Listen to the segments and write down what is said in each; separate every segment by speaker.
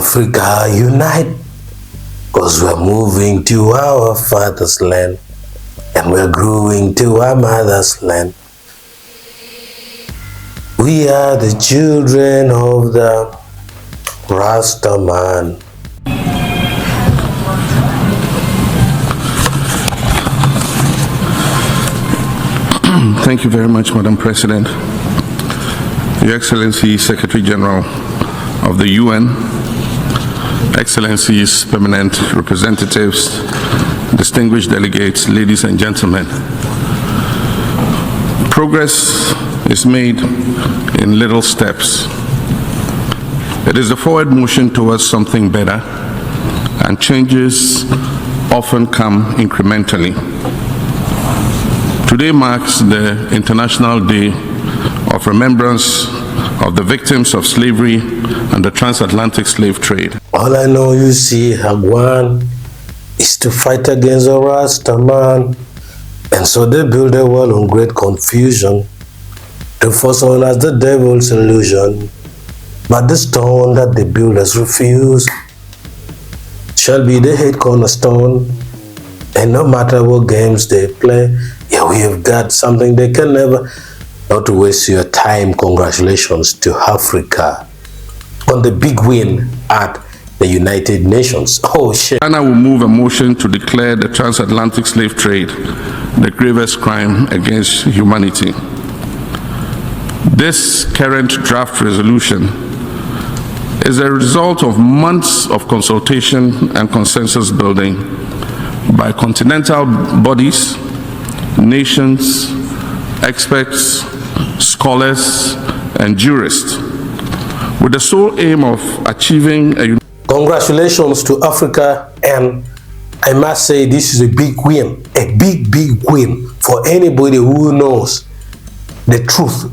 Speaker 1: Africa unite, cause we're moving to our father's land and we're growing to our mother's land. We are the children of the Rasta man.
Speaker 2: Thank you very much, Madam President. Your Excellency, Secretary General of the UN, Excellencies, permanent representatives, distinguished delegates, ladies and gentlemen. Progress is made in little steps. It is a forward motion towards something better, and changes often come incrementally. Today marks the International Day of Remembrance of the victims of slavery and the transatlantic slave trade.
Speaker 1: All I know, you see, Hagwan, is to fight against the Rasta man. And so they build a wall on great confusion to force on us the devil's illusion. But the stone that the builders refuse shall be the head cornerstone. And no matter what games they play, yeah, we have got something they can never. Not to waste your time, congratulations to Africa on the big win at the United Nations. Oh shit.
Speaker 2: Ghana will move a motion to declare the transatlantic slave trade the gravest crime against humanity. This current draft resolution is a result of months of consultation and consensus building by continental bodies, nations, experts, scholars, and jurists, with the sole aim of achieving a...
Speaker 1: Congratulations to Africa, and I must say this is a big win, a big win for anybody who knows the truth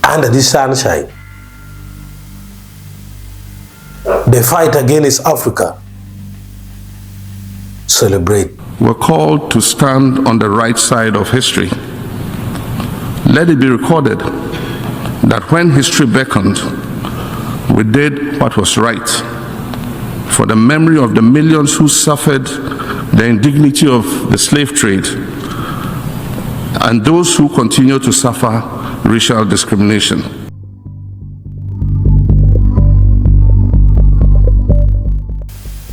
Speaker 1: under the sunshine. The fight against Africa. Celebrate.
Speaker 2: We're called to stand on the right side of history. Let it be recorded that when history beckoned, we did what was right for the memory of the millions who suffered the indignity of the slave trade and those who continue to suffer racial discrimination.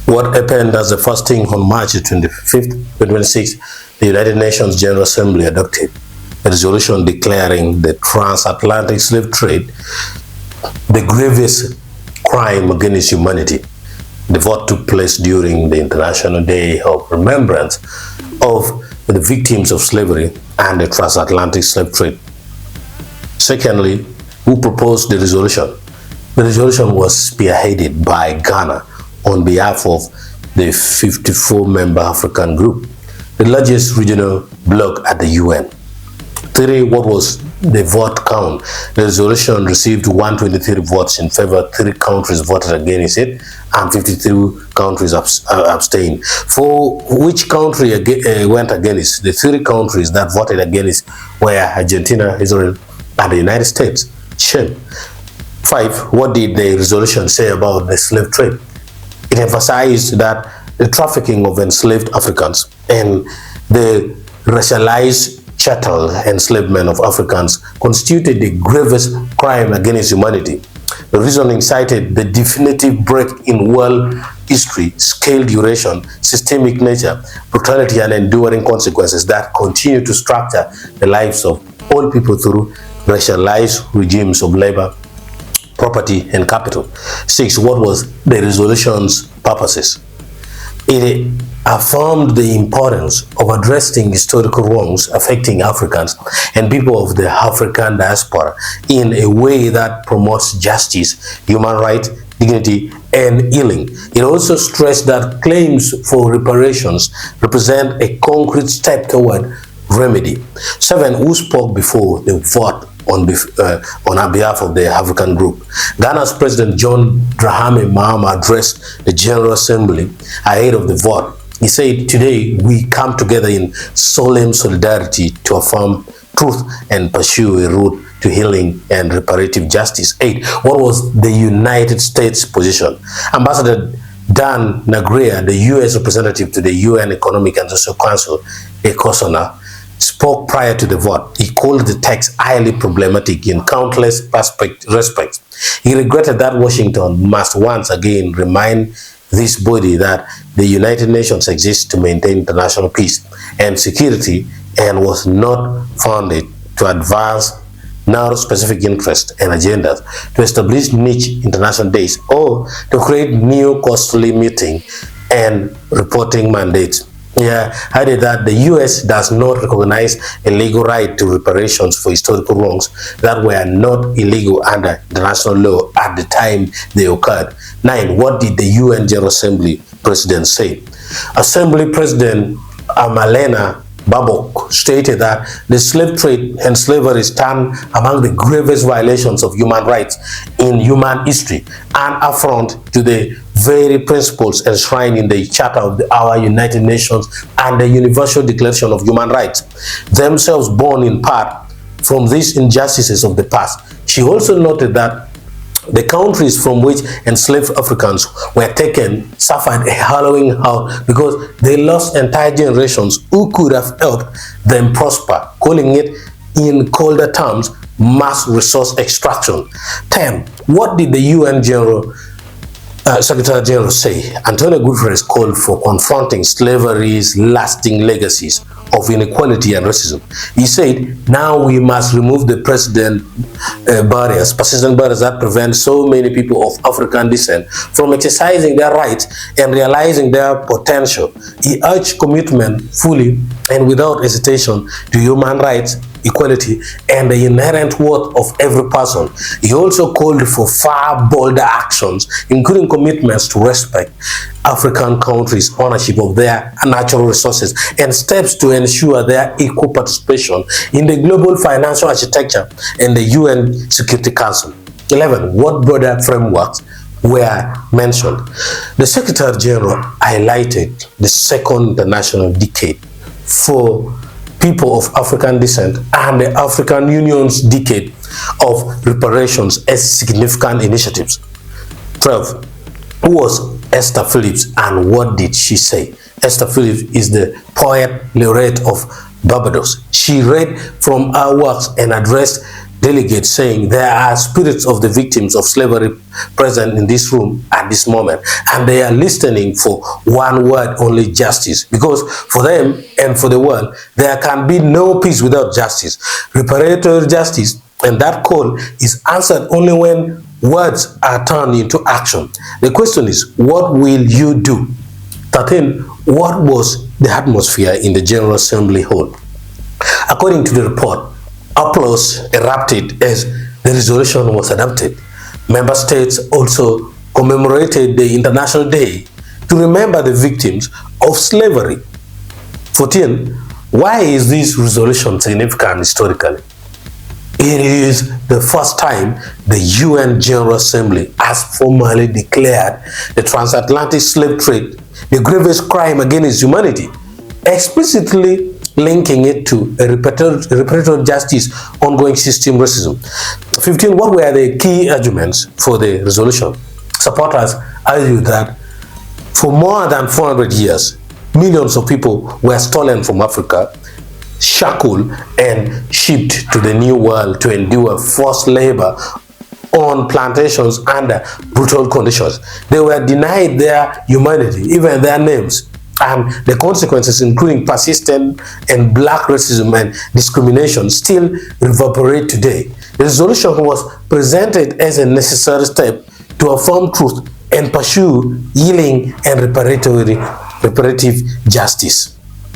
Speaker 1: What happened as the first thing on March 25th, 2026, the United Nations General Assembly adopted a resolution declaring the transatlantic slave trade the gravest crime against humanity. The vote took place during the International Day of Remembrance of the victims of slavery and the transatlantic slave trade. Secondly, who proposed the resolution? The resolution was spearheaded by Ghana on behalf of the 54-member African group, the largest regional bloc at the UN. What was the vote count? The resolution received 123 votes in favor, 3 countries voted against it, and 52 countries abstained. For which country went against? The 3 countries that voted against were Argentina, Israel, and the United States. Shame. 5. What did the resolution say about the slave trade? It emphasized that the trafficking of enslaved Africans and the racialized chattel enslavement of Africans constituted the gravest crime against humanity. The reasoning cited the definitive break in world history, scale duration, systemic nature, brutality, and enduring consequences that continue to structure the lives of all people through racialized regimes of labor, property, and capital. 6. What was the resolution's purposes? It affirmed the importance of addressing historical wrongs affecting Africans and people of the African diaspora in a way that promotes justice, human rights, dignity, and healing. It also stressed that claims for reparations represent a concrete step toward remedy. 7. Who spoke before the vote on behalf of the African group? Ghana's President John Dramani Mahama addressed the General Assembly ahead of the vote. He said, "Today we come together in solemn solidarity to affirm truth and pursue a road to healing and reparative justice. 8. What was the United States position? Ambassador Dan Nagria, the U.S. representative to the UN Economic and Social Council, ECOSONA, spoke prior to the vote. He called the text highly problematic in countless respects. He regretted that Washington must once again remind this body that the United Nations exists to maintain international peace and security and was not founded to advance narrow specific interests and agendas, to establish niche international days, or to create new costly meeting and reporting mandates. Yeah, I did that. The U.S. does not recognize a legal right to reparations for historical wrongs that were not illegal under international law at the time they occurred. 9. What did the UN General Assembly President say? Assembly President Amalena Babok stated that the slave trade and slavery stand among the gravest violations of human rights in human history and affront to the very principles enshrined in the Charter of our United Nations and the Universal Declaration of Human Rights, themselves born in part from these injustices of the past. She also noted that the countries from which enslaved Africans were taken suffered a hollowing out because they lost entire generations who could have helped them prosper, calling it, in colder terms, mass resource extraction. 10. What did the UN Secretary General say? Antonio Guterres called for confronting slavery's lasting legacies of inequality and racism. He said, now we must remove the persistent barriers that prevent so many people of African descent from exercising their rights and realizing their potential. He urged commitment fully and without hesitation to human rights, equality, and the inherent worth of every person. He also called for far bolder actions, including commitments to respect African countries' ownership of their natural resources and steps to ensure their equal participation in the global financial architecture and the UN Security Council. 11. What broader frameworks were mentioned? The Secretary General highlighted the second international decade for people of African descent and the African Union's decade of reparations as significant initiatives. 12. Who was Esther Phillips and what did she say? Esther Phillips is the poet laureate of Barbados. She read from her works and addressed delegates saying there are spirits of the victims of slavery present in this room at this moment, and they are listening for one word only: justice, because for them and for the world there can be no peace without justice, reparatory justice, and that call is answered only when words are turned into action. The question is, what will you do? 13. What was the atmosphere in the General Assembly hall? According to the report, applause erupted as the resolution was adopted. Member states also commemorated the International Day to remember the victims of slavery. 14. Why is this resolution significant historically? It is the first time the UN General Assembly has formally declared the transatlantic slave trade the gravest crime against humanity, explicitly linking it to a reparatory justice ongoing system racism. 15. What were the key arguments for the resolution? Supporters argue that for more than 400 years, millions of people were stolen from Africa, shackled and shipped to the New World to endure forced labor on plantations under brutal conditions. They were denied their humanity, even their names, and the consequences, including persistent and black racism and discrimination, still reverberate today. The resolution was presented as a necessary step to affirm truth and pursue healing and reparative justice.